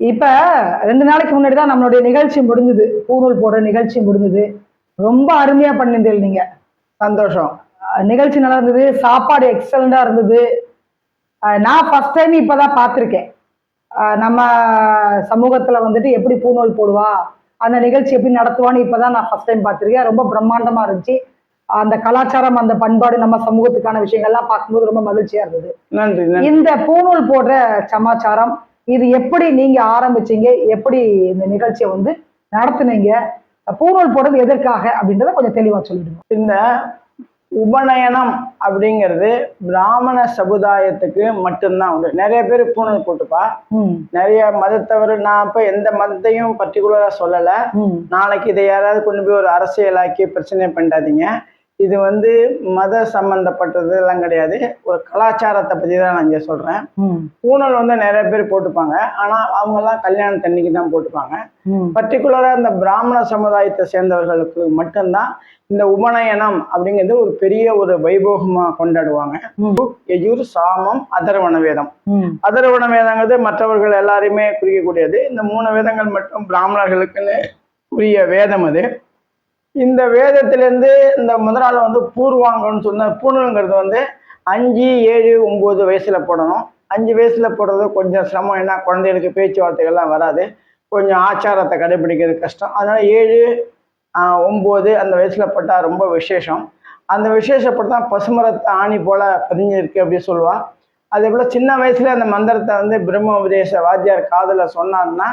இப்ப 2 நாளைக்கு முன்னாடி தான் நம்மளுடைய நிகழ்ச்சி முடிஞ்சது. பூணூல் போடுற நிகழ்ச்சி முடிஞ்சது. ரொம்ப அருமையா பண்ணியிருந்தீங்க நீங்க. சந்தோஷம். நிகழ்ச்சி நல்லா இருந்தது. சாப்பாடு எக்ஸலண்டா இருந்தது. நான் ஃபர்ஸ்ட் டைம் இப்பதான் பார்த்துருக்கேன். நம்ம சமூகத்துல வந்துட்டு எப்படி பூணூல் போடுவா, அந்த நிகழ்ச்சி எப்படி நடத்துவான்னு இப்பதான் நான் ஃபர்ஸ்ட் டைம் பார்த்துருக்கேன். ரொம்ப பிரம்மாண்டமா இருந்துச்சு. அந்த கலாச்சாரம், அந்த பண்பாடு, நம்ம சமூகத்துக்கான விஷயங்கள்லாம் பார்க்கும்போது ரொம்ப மகிழ்ச்சியா இருந்தது. நன்றி. இந்த பூணூல் போடுற சமாச்சாரம் இது எப்படி நீங்க ஆரம்பிச்சீங்க? எப்படி இந்த நிகழ்ச்சியை வந்து நடத்துனீங்க? பூணூல் போடுறது எதற்காக அப்படின்றத கொஞ்சம் தெளிவா சொல்லிடுங்க. இந்த உபநயனம் அப்படிங்கிறது பிராமண சமுதாயத்துக்கு மட்டும்தான் உண்டு. நிறைய பேர் பூணூல் போட்டுப்பா. நிறைய மதத்தவர், நான் இப்ப எந்த மதத்தையும் பர்டிகுலரா சொல்லல. நாளைக்கு இதை யாராவது கொண்டு போய் ஒரு அரசியலாக்கி பிரச்சனை பண்ணாதீங்க. இது வந்து மத சம்பந்தப்பட்டது எல்லாம் கிடையாது. ஒரு கலாச்சாரத்தை பத்தி தான் நான் இங்க சொல்றேன். பூணூல் வந்து நிறைய பேர் போட்டுப்பாங்க. ஆனா அவங்க எல்லாம் கல்யாணத்தன்னைக்கு தான் போட்டுப்பாங்க. பர்டிகுலரா இந்த பிராமண சமுதாயத்தை சேர்ந்தவர்களுக்கு மட்டும்தான் இந்த உபநயனம் அப்படிங்கிறது ஒரு பெரிய ஒரு வைபோகமா கொண்டாடுவாங்க. யஜுர், சாமம், அதர்வண வேதம். அதர்வண வேதங்கிறது மற்றவர்கள் எல்லாரையுமே குறிக்கக்கூடியது. இந்த 3 வேதங்கள் மட்டும் பிராமணர்களுக்குன்னு உரிய வேதம் அது. இந்த வேதத்திலேருந்து இந்த முதல் நாள் வந்து பூர்வாங்கன்னு சொன்ன பூணூலுங்கிறது வந்து 5, 7, 9 வயசுல போடணும். 5 வயசுல போடுறது கொஞ்சம் சிரமம். ஏன்னா குழந்தைகளுக்கு பேச்சுவார்த்தைகள்லாம் வராது, கொஞ்சம் ஆச்சாரத்தை கடைபிடிக்கிறது கஷ்டம். அதனால 7, 9 அந்த வயசுல போட்டால் ரொம்ப விசேஷம். அந்த விசேஷப்பட்டு தான் பசுமரத்தை ஆணி போல பதிஞ்சிருக்கு அப்படின்னு சொல்லுவா. அதே போல சின்ன வயசுல அந்த மந்திரத்தை வந்து பிரம்ம உபதேச வாத்தியார் காதுல சொன்னார்னா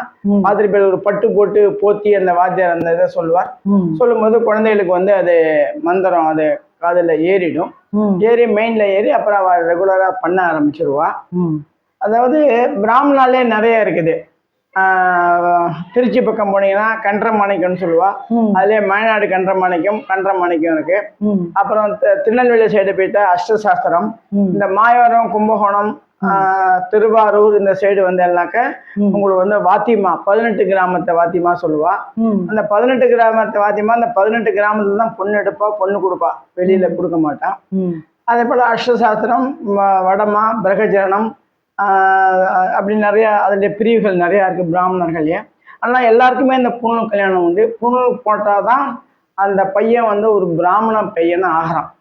மாதிரி பேர் ஒரு பட்டு போட்டு போத்தி அந்த வாத்தியார் அந்த இதை சொல்லுவார். சொல்லும்போது குழந்தைகளுக்கு வந்து அது மந்திரம் அது காதுல ஏறிடும். ஏறி மெயின்ல ஏறி அப்புறம் அவள் ரெகுலரா பண்ண ஆரம்பிச்சிருவா. அதாவது பிராமணாலே நிறைய இருக்குது. திருச்சி பக்கம் போனீங்கன்னா கன்றமாணிக்கம்னு சொல்லுவா. அதுலயே மயநாடு கன்றமாணிக்கம் இருக்கு. அப்புறம் திருநெல்வேலி சைடு போயிட்டா அஷ்டசாஸ்திரம். இந்த மாயவரம், கும்பகோணம், திருவாரூர் இந்த சைடு வந்தேன்னாக்க உங்களுக்கு வந்து வாத்திமா, 18 கிராமத்தை வாத்திமா சொல்லுவா. அந்த 18 கிராமத்தை வாத்திமா அந்த 18 கிராமத்துல தான் பொண்ணு எடுப்பா, பொண்ணு கொடுப்பா, வெளியில கொடுக்க மாட்டான். அதே போல அஷ்டசாஸ்திரம், வடமா, பிரகஜனம், அப்படி நிறைய அதோடைய பிரிவுகள் நிறையா இருக்குது பிராமணர்களே. ஆனால் எல்லாருக்குமே இந்த பூணூல் கல்யாணம் உண்டு. பூணூல் போட்டாதான் அந்த பையன் வந்து ஒரு பிராமண பையனை ஆகிறான்.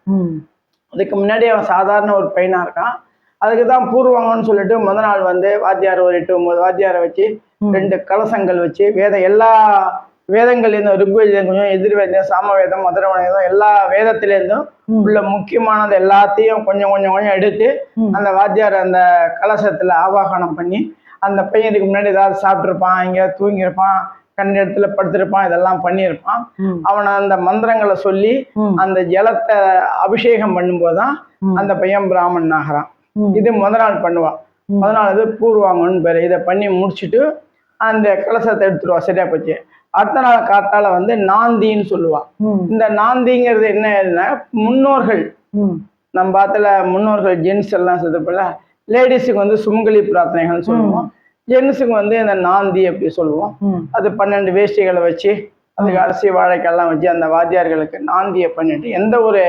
அதுக்கு முன்னாடி அவன் சாதாரண ஒரு பையனா இருக்கான். அதுக்கு தான் பூர்வாங்கன்னு சொல்லிட்டு முதல் நாள் வந்து வாத்தியார் ஒரு 8, 9 வாத்தியாரை வச்சு 2 கலசங்கள் வச்சு எல்லா வேதங்கள் இருந்தும் ருக்வேதம், கொஞ்சம் எதிர்வேதம், சாமவேதம், மதுரவண வேதம், எல்லா வேதத்திலேருந்தும் உள்ள முக்கியமானது எல்லாத்தையும் கொஞ்சம் கொஞ்சம் கொஞ்சம் எடுத்து அந்த வாத்தியார் அந்த கலசத்துல ஆவாகனம் பண்ணி, அந்த பையன் இதுக்கு முன்னாடி ஏதாவது சாப்பிட்டுருப்பான், இங்க தூங்கியிருப்பான், கண்ட இடத்துல படுத்திருப்பான், இதெல்லாம் பண்ணியிருப்பான். அவனை அந்த மந்திரங்களை சொல்லி அந்த ஜலத்தை அபிஷேகம் பண்ணும்போதுதான் அந்த பையன் பிராமணன் ஆகிறான். இது முதல் நாள் பண்ணுவான். முதல் நாள் இது பூர்வாங்கன்னு பேரு. இதை பண்ணி முடிச்சுட்டு அந்த கலசத்தை எடுத்துருவா. சரியா போச்சு. அடுத்த நாள் காத்தால வந்து நாந்தின்னு சொல்லுவான். இந்த நாந்திங்கிறது என்ன, முன்னோர்கள் நம்ம பாத்துல முன்னோர்கள் ஜென்ஸ் எல்லாம் சொல்லுவோம்ல, லேடிஸுக்கு வந்து சுமங்கலி பிரார்த்தனைகள்னு சொல்லுவோம், ஜென்ஸுக்கு வந்து இந்த நாந்தி அப்படி சொல்லுவோம். அது 12 வேஷ்டிகளை வச்சு அதுக்கு அரிசி வாழைக்கெல்லாம் வச்சு அந்த வாத்தியார்களுக்கு நாந்தியை பண்ணிட்டு, எந்த ஒரு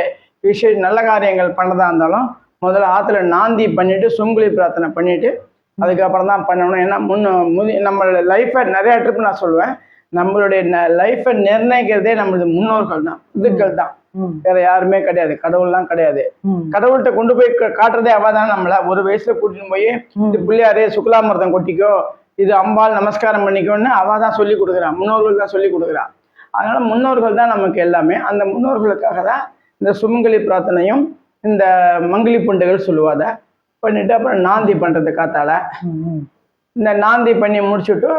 விஷயம் நல்ல காரியங்கள் பண்ணதா இருந்தாலும் முதல்ல ஆத்துல நாந்தி பண்ணிட்டு சுமங்கலி பிரார்த்தனை பண்ணிட்டு அதுக்கப்புறம் தான் பண்ணணும். ஏன்னா நம்மளோட லைஃபை நிறைய ட்ரிப் நான் சொல்லுவேன், நம்மளுடைய லைஃபை நிர்ணயிக்கிறதே நம்மளது முன்னோர்கள் தான், இதுக்கள் தான், வேற யாருமே கிடையாது, கடவுள்லாம் கிடையாது. கடவுள்கிட்ட கொண்டு போய் காட்டுறதே அவ தான். நம்மள ஒரு வயசுல கூட்டிட்டு போய் இது பிள்ளையாரே சுக்லாமிர்தம் கொட்டிக்கோ, இது அம்பாள் நமஸ்காரம் பண்ணிக்கோன்னு அவ தான் சொல்லி கொடுக்குறான், முன்னோர்கள் தான் சொல்லி கொடுக்குறான். அதனால முன்னோர்கள் தான் நமக்கு எல்லாமே. அந்த முன்னோர்களுக்காக தான் இந்த சுமங்கலி பிரார்த்தனையும் இந்த மங்கிலி புண்டுகள் சொல்லுவாத பண்ணிட்டு அப்புறம் நாந்தி பண்றது காத்தால. இந்த நாந்தி பண்ணி முடிச்சுட்டு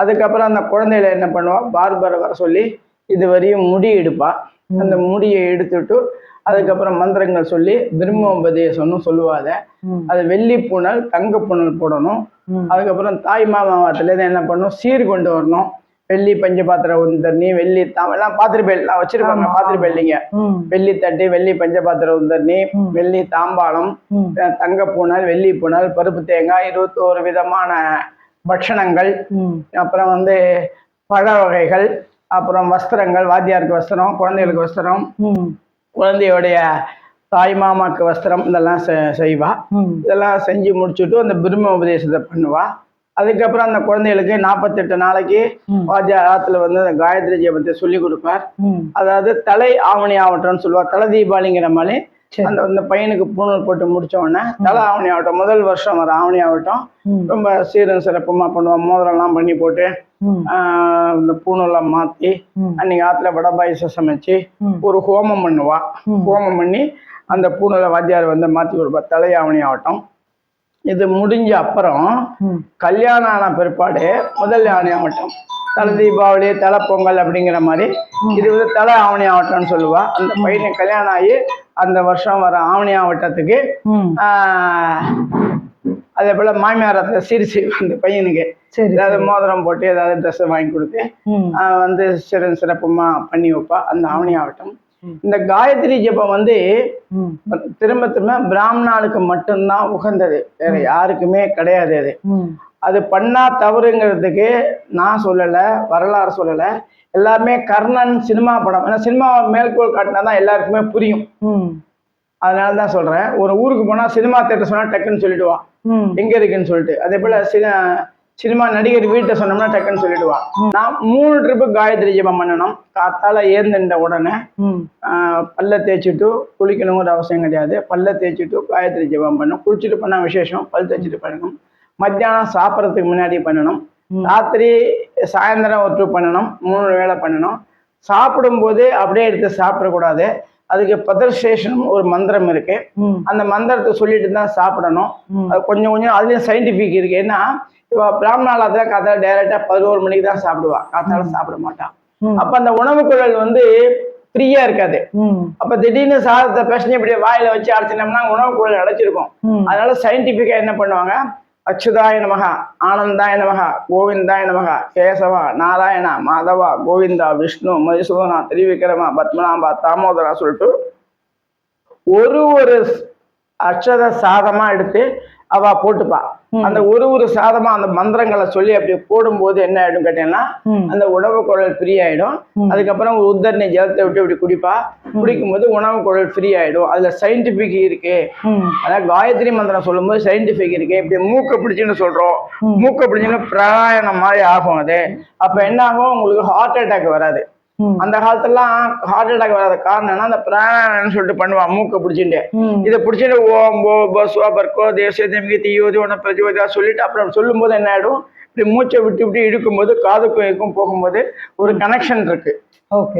அதுக்கப்புறம் அந்த குழந்தைகளை என்ன பண்ணுவா, பார்பரை வர சொல்லி இது வரையும் முடி எடுப்பா. அந்த முடியை எடுத்துட்டு அதுக்கப்புறம் மந்திரங்கள் சொல்லி பிரம்மோபதேசம்னு சொல்லுவாத. அது வெள்ளி பூனல், தங்க பூனல் போடணும். அதுக்கப்புறம் தாய் மாமாவத்துலேருந்து என்ன பண்ணணும், சீர் கொண்டு வரணும். வெள்ளி பஞ்சபாத்திர உந்தர்ணி, வெள்ளி எல்லாம் பாத்திரப்பேல் வச்சிருப்பாங்க, பாத்திரப்பேல்லிங்க, வெள்ளி தட்டி, வெள்ளி பஞ்சபாத்திர உந்தர்ணி, வெள்ளி தாம்பாளம், தங்க பூனல், வெள்ளி பூனல், பருப்பு தேங்காய், 21 விதமான பட்சணங்கள், அப்புறம் வந்து பழ வகைகள், அப்புறம் வஸ்திரங்கள், வாத்தியாருக்கு வஸ்திரம், குழந்தைகளுக்கு வஸ்திரம், குழந்தையோடைய தாய் மாமாக்கு வஸ்திரம், இதெல்லாம் செய்வா. இதெல்லாம் செஞ்சு முடிச்சுட்டு அந்த பிரம்ம உபதேசத்தை பண்ணுவா. அதுக்கப்புறம் அந்த குழந்தைகளுக்கு 48 நாளைக்கு வாத்தியார் ஆத்துல வந்து அந்த காயத்ரி ஜெபத்தை சொல்லி கொடுப்பார். அதாவது தலை ஆவணி ஆவட்டம்னு சொல்லுவார். தலை தீபாவளிங்கிற மாதிரி அந்த பையனுக்கு பூணூல் போட்டு முடிச்ச உடனே தலை ஆவணி ஆவட்டம், முதல் வருஷம் வர ஆவணி ஆவட்டம் ரொம்ப சீரும் சிறப்புமா பண்ணுவான். மோதிரம் எல்லாம் பண்ணி போட்டு இந்த பூணூலாம் மாத்தி அன்னைக்கு ஆத்துல வடை பாயசம் சமைச்சு ஒரு ஹோமம் பண்ணுவா. ஹோமம் பண்ணி அந்த பூணூலை வாத்தியார் வந்து மாத்தி கொடுப்பா. தலை ஆவணி ஆவட்டம் இது முடிஞ்ச அப்புறம் கல்யாணம் ஆன பிற்பாடு முதல் ஆவணி ஆவட்டம், தலை தீபாவளி, தலை பொங்கல் அப்படிங்கிற மாதிரி இது வந்து தலை ஆவணி ஆவட்டம்னு சொல்லுவா. அந்த பையனுக்கு கல்யாணம் ஆகி அந்த வருஷம் வர ஆவணி ஆவட்டத்துக்கு அதே போல மாமியாரத்தை சிரிச்சு அந்த பையனுக்கு ஏதாவது மோதிரம் போட்டு ஏதாவது ட்ரெஸ் வாங்கி கொடுத்து வந்து சிறப்புமா பண்ணி வைப்பா அந்த ஆவணி ஆவட்டம். இந்த காயத்ரி ஜெபம் வந்து திரும்ப திரும்ப பிராமணாளுக்கு மட்டும்தான் உகந்தது, வேற யாருக்குமே கிடையாது. அது பண்ணா தவறுங்கிறதுக்கு நான் சொல்லல, வரலாறு சொல்லல, எல்லாருமே கர்ணன் சினிமா படம், ஏன்னா சினிமா மேற்கோள் காட்டினாதான் எல்லாருக்குமே புரியும். அதனாலதான் சொல்றேன். ஒரு ஊருக்கு போனா சினிமா தேட்டர் சொன்னா டக்குன்னு சொல்லிடுவா எங்க இருக்குன்னு சொல்லிட்டு. அதே போல சினிமா நடிகர் வீட்டை சொன்னோம்னா டக்குன்னு சொல்லிடுவா. நான் 3 ட்ரிப்பு காயத்ரி ஜெபம் பண்ணணும். காத்தால ஏந்திருந்த உடனே பல்ல தேய்ச்சிட்டு குளிக்கணுங்கிற அவசியம் கிடையாது. பல்ல தேய்ச்சிட்டு காயத்ரி ஜெபம் பண்ணணும். குளிச்சுட்டு பண்ணா விசேஷம். பல் தேய்ச்சிட்டு பண்ணணும். மத்தியானம் சாப்பிட்றதுக்கு முன்னாடி பண்ணணும். ராத்திரி சாயந்தரம் ஒரு ட்ரிப் பண்ணணும். 3 வேளை பண்ணணும். சாப்பிடும்போது அப்படியே எடுத்து சாப்பிடக்கூடாது. அதுக்கு பதர்சேஷன் ஒரு மந்திரம் இருக்கு. அந்த மந்திரத்தை சொல்லிட்டு தான் சாப்பிடணும். அது கொஞ்சம் கொஞ்சம் அதுலயும் சயின்டிபிக் இருக்கு. ஏன்னா இப்போ பிராமணாலத்துல காத்தால டைரக்டா 11 மணிக்கு தான் சாப்பிடுவா. காத்தால சாப்பிட மாட்டான். அப்ப அந்த உணவு குழல் வந்து ஃப்ரீயா இருக்காது. அப்ப திடீர்னு சாதத்தை பேசணும் இப்படி வாயில வச்சு அடைச்சினோம்னா உணவு குழல் அடைச்சிருக்கும். அதனால சயின்டிபிக்கா என்ன பண்ணுவாங்க, அச்சுதாய நமகா, ஆனந்தாய நமகா, கோவிந்தாய நமகா, கேசவா, நாராயணா, மாதவா, கோவிந்தா, விஷ்ணு, மதுசூதனா, திரிவிக்ரமா, பத்மநாபா, தாமோதரா சொல்லிட்டு ஒரு அக்ஷத சாதமா எடுத்து அவ போட்டுப்பா. அந்த ஒரு சாதமா அந்த மந்திரங்களை சொல்லி அப்படி போடும்போது என்ன ஆயிடும் கேட்டீங்கன்னா அந்த உணவு குழல் ஃப்ரீ ஆயிடும். அதுக்கப்புறம் ஒரு உத்தரணி ஜலத்தை விட்டு இப்படி குடிப்பா. குடிக்கும் போது உணவு குழல் ஃப்ரீ ஆயிடும். அதுல சயின்டிபிக் இருக்கு. அதாவது காயத்ரி மந்திரம் சொல்லும் போது சயின்டிபிக் இருக்கு. இப்படி மூக்க பிடிச்சுன்னு சொல்றோம். மூக்க பிடிச்சுன்னு பிராணாயாமம் மாதிரி ஆகும். அது அப்ப என்ன ஆகும், உங்களுக்கு ஹார்ட் அட்டாக் வராது. அந்த காலத்துலாம் ஹார்ட் அட்டாக் வராத காரணம்னா அந்த பிராணாயாமம் சொல்லிட்டு பண்ணுவான். மூக்க பிடிச்சிட்டு இதை பிடிச்சிட்டு ஓம் போ பஸ்வா பர்கோ தேசிய தீயோதி ஒன்ன பிரஜோதியா சொல்லிட்டு அப்புறம் சொல்லும் போது என்ன ஆயிடும், இப்படி மூச்சை விட்டு விட்டு இழுக்கும் போது காதுக்கும் போகும்போது ஒரு கனெக்ஷன் இருக்கு.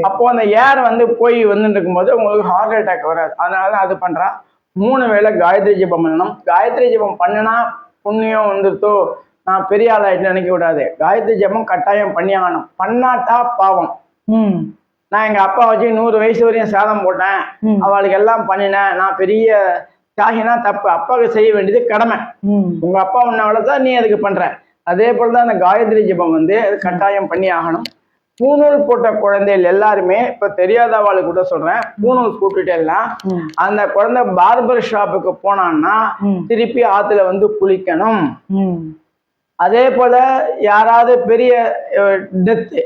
அப்போ அந்த ஏர் வந்து போய் வந்துட்டு இருக்கும்போது உங்களுக்கு ஹார்ட் அட்டாக் வராது. அதனாலதான் அது பண்றா. 3 வேளை காயத்ரி ஜெபம் பண்ணணும். காயத்ரி ஜெபம் பண்ணினா புண்ணியம் வந்துருத்தோ நான் பெரிய ஆளாயிட்டு நினைக்க கூடாது. காயத்ரி ஜெபம் கட்டாயம் பண்ணி ஆகணும். பண்ணாட்டா பாவம். நான் எங்க அப்பா வச்சு 100 வயசு வரையும் சாதம் போட்டேன், அவளுக்கு எல்லாம் பண்ணினேன், நான் பெரிய தியாகினா தப்பு. அப்பாவுக்கு செய்ய வேண்டியது கடமை. உங்க அப்பா உன்னவளதான் நீ அதுக்கு பண்ற. அதே போலதான் அந்த காயத்ரி ஜெபம் வந்து அது கட்டாயம் பண்ணி ஆகணும். பூணூல் போட்ட குழந்தைகள் எல்லாருமே, இப்ப தெரியாதவாளுக்கு கூட சொல்றேன், பூணூல் போட்டுட்டேல்லாம் அந்த குழந்தை பார்பர் ஷாப்புக்கு போனான்னா திருப்பி ஆத்துல வந்து குளிக்கணும். அதே போல யாராவது பெரிய டெத்து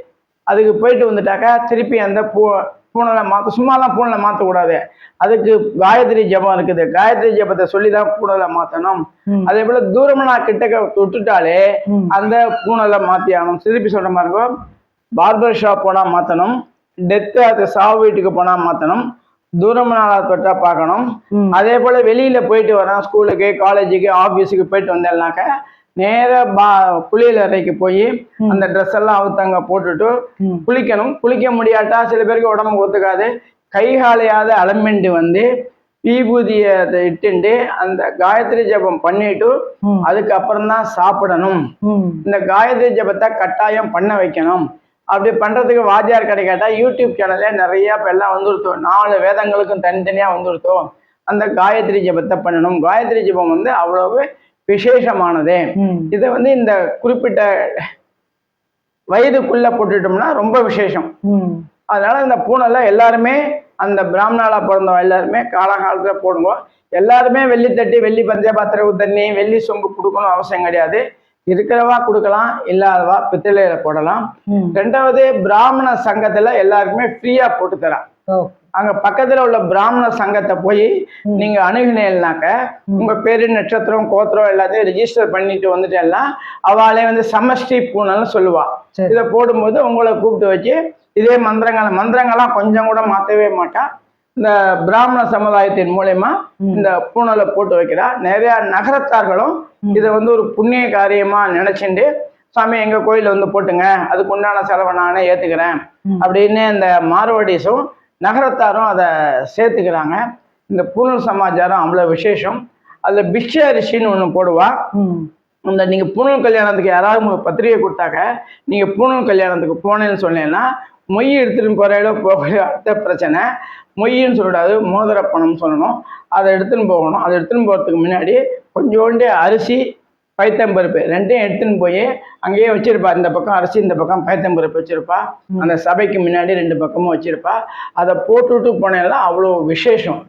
அதுக்கு போயிட்டு வந்துட்டாக்கா திருப்பி அந்த பூணலை மாற்ற, சும்மாலாம் பூணலை மாற்றக்கூடாது. அதுக்கு காயத்ரி ஜெபம் இருக்குது. காயத்ரி ஜெபத்தை சொல்லிதான் பூணலை மாற்றணும். அதே போல தூரமனா கிட்டக்க தொட்டுட்டாலே அந்த பூணலை மாற்றி ஆகணும். திருப்பி சொல்ற மாதிரி இருக்கும், பார்பர் ஷாப் போனா மாற்றணும், டெத்து அது சாவு வீட்டுக்கு போனா மாற்றணும், தூரமனால தொட்டா பார்க்கணும். அதே போல வெளியில போயிட்டு வரோம், ஸ்கூலுக்கு காலேஜுக்கு ஆபீஸுக்கு போயிட்டு வந்தேன்னாக்க நேர குளியல் அறைக்கு போய் அந்த ட்ரெஸ் எல்லாம் அவுத்தங்க போட்டுட்டு குளிக்கணும். குளிக்க முடியாட்டா சில பேருக்கு உடம்பு ஒத்துக்காது, கைகாலையாவது அலம்பிண்டு வந்து விபூதியை இட்டுண்டு அந்த காயத்ரி ஜெபம் பண்ணிட்டு அதுக்கப்புறம் தான் சாப்பிடணும். இந்த காயத்ரி ஜெபத்தை கட்டாயம் பண்ண வைக்கணும். அப்படி பண்றதுக்கு வாத்தியார் கிடைக்காட்டா யூடியூப் சேனல்ல நிறைய இப்ப எல்லாம் வந்துருத்தோம். 4 வேதங்களுக்கும் தனித்தனியா வந்துருத்தோம். அந்த காயத்ரி ஜெபத்தை பண்ணணும். காயத்ரி ஜெபம் வந்து அவ்வளவு விசேஷமானது. இதை வந்து இந்த குறிப்பிட்ட வயதுக்குள்ள போட்டுட்டோம்னா ரொம்ப விசேஷம். அதனால இந்த பூணலை எல்லாருமே அந்த பிராமணாலா பிறந்தவங்க எல்லாருமே காலகாலத்துல போடுங்க. எல்லாருமே வெள்ளி தட்டி, வெள்ளி பஞ்சபாத்திர தண்ணி, வெள்ளி சொம்பு கொடுக்கணும் அவசியம் கிடையாது. இருக்கிறவா கொடுக்கலாம், இல்லாதவா பித்தளையில போடலாம். 2வது பிராமண சங்கத்துல எல்லாருக்குமே ஃப்ரீயா போட்டு தரான். அங்க பக்கத்துல உள்ள பிராமண சங்கத்தை போய் நீங்க அணுகினேன்னாக்க உங்க பேரு நட்சத்திரம் கோத்திரம் எல்லாத்தையும் ரிஜிஸ்டர் பண்ணிட்டு வந்துட்டேன்னா அவளே வந்து சமஷ்டி பூனல்னு சொல்லுவா. இதை போடும்போது உங்களை கூப்பிட்டு வச்சு இதே மந்திரங்கள்லாம் கொஞ்சம் கூட மாற்றவே மாட்டா. இந்த பிராமண சமுதாயத்தின் மூலயமா இந்த பூனலை போட்டு வைக்கிறா. நிறைய நகரத்தார்களும் இதை வந்து ஒரு புண்ணிய காரியமா நினைச்சுட்டு சாமி எங்க கோயில வந்து போட்டுங்க, அதுக்கு உண்டான செலவை நானே ஏத்துக்கிறேன் அப்படின்னு இந்த மார்வாடிஸும் நகரத்தாரும் அதை சேர்த்துக்கிறாங்க. இந்த பூனல் சமாச்சாரம் அவ்வளவு விசேஷம். அதுல பிக்ஷ அரிசின்னு ஒண்ணு போடுவா. இந்த நீங்க பூனல் கல்யாணத்துக்கு யாராவது உங்களுக்கு பத்திரிகை கொடுத்தாக்க நீங்க பூனல் கல்யாணத்துக்கு போனேன்னு சொன்னீங்கன்னா மொய் எடுத்துட்டு போறையில போக அடுத்த பிரச்சனை. மொய்ன்னு சொல்லக்கூடாது, மோதிர பணம் சொல்லணும். அதை எடுத்துன்னு போகணும். அதை எடுத்துன்னு போகிறதுக்கு முன்னாடி கொஞ்சோண்டு அரிசி பைத்தம்பருப்பு ரெண்டையும் எடுத்துன்னு போய் அங்கேயே வச்சிருப்பா. இந்த பக்கம் அரிசி, இந்த பக்கம் பைத்தம்பருப்பு வச்சிருப்பா. அந்த சபைக்கு முன்னாடி 2 பக்கமும் வச்சிருப்பா. அதை போட்டுவிட்டு போனேன்னா அவ்வளோ விசேஷம்.